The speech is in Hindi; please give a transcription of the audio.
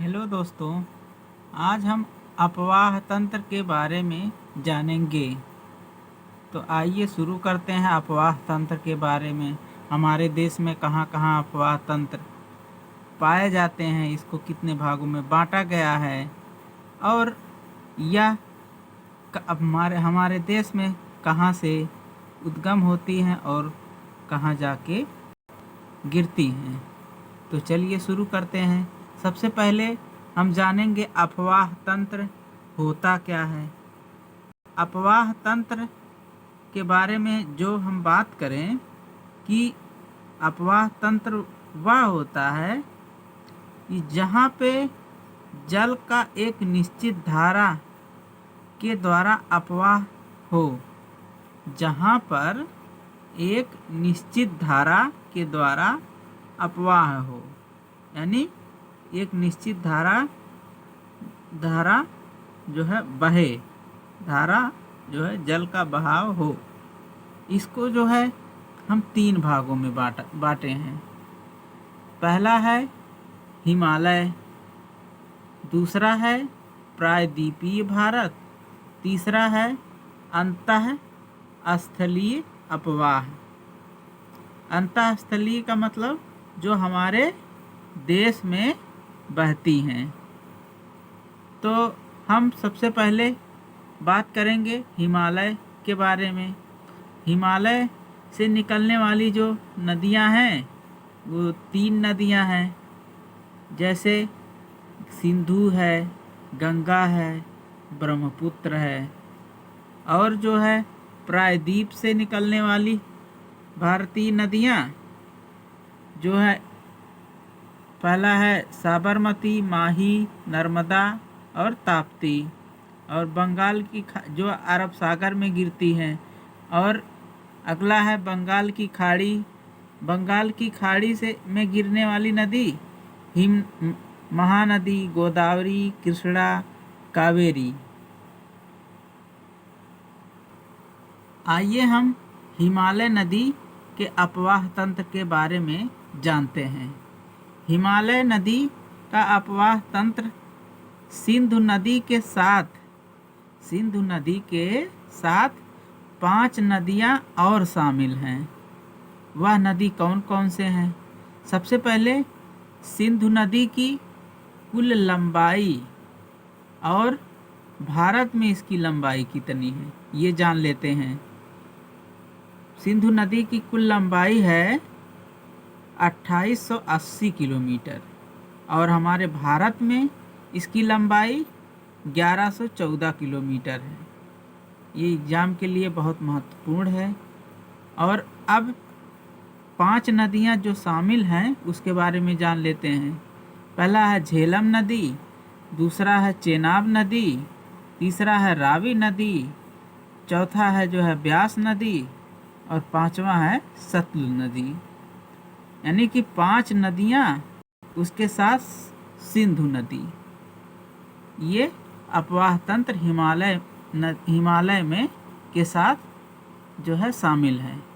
हेलो दोस्तों, आज हम अपवाह तंत्र के बारे में जानेंगे। तो आइए शुरू करते हैं अपवाह तंत्र के बारे में। हमारे देश में कहाँ कहाँ अपवाह तंत्र पाए जाते हैं, इसको कितने भागों में बांटा गया है और यह हमारे हमारे देश में कहाँ से उद्गम होती हैं और कहाँ जाके गिरती हैं। तो चलिए शुरू करते हैं। सबसे पहले हम जानेंगे अपवाह तंत्र होता क्या है। अपवाह तंत्र के बारे में जो हम बात करें कि अपवाह तंत्र वह होता है कि जहाँ पे जल का एक निश्चित धारा के द्वारा अपवाह हो, जहाँ पर एक निश्चित धारा के द्वारा अपवाह हो, यानी एक निश्चित धारा जो है बहे, धारा जो है जल का बहाव हो। इसको जो है हम 3 भागों में बांटे हैं। पहला है हिमालय, दूसरा है प्रायद्वीपीय भारत, तीसरा है अंतःस्थलीय अपवाह। अंतःस्थलीय का मतलब जो हमारे देश में बहती हैं। तो हम सबसे पहले बात करेंगे हिमालय के बारे में। हिमालय से निकलने वाली जो नदियां हैं वो 3 नदियां हैं, जैसे सिंधु है, गंगा है, ब्रह्मपुत्र है। और जो है प्रायद्वीप से निकलने वाली भारतीय नदियां जो है, पहला है साबरमती, माही, नर्मदा और ताप्ती। और बंगाल की जो अरब सागर में गिरती हैं। और अगला है बंगाल की खाड़ी। बंगाल की खाड़ी से में गिरने वाली नदी हिम महानदी, गोदावरी, कृष्णा, कावेरी। आइए हम हिमालय नदी के अपवाह तंत्र के बारे में जानते हैं। हिमालय नदी का अपवाह तंत्र सिंधु नदी के साथ 5 नदियां और शामिल हैं। वह नदी कौन कौन से हैं? सबसे पहले सिंधु नदी की कुल लंबाई और भारत में इसकी लंबाई कितनी है, ये जान लेते हैं। सिंधु नदी की कुल लंबाई है 2880 किलोमीटर और हमारे भारत में इसकी लंबाई 1114 किलोमीटर है। ये एग्ज़ाम के लिए बहुत महत्वपूर्ण है। और अब 5 नदियां जो शामिल हैं उसके बारे में जान लेते हैं। पहला है झेलम नदी, दूसरा है चेनाब नदी, तीसरा है रावी नदी, चौथा है जो है ब्यास नदी और 5वां है सतलुज नदी। यानी कि 5 नदियां उसके साथ सिंधु नदी। ये अपवाह तंत्र हिमालय में के साथ जो है शामिल है।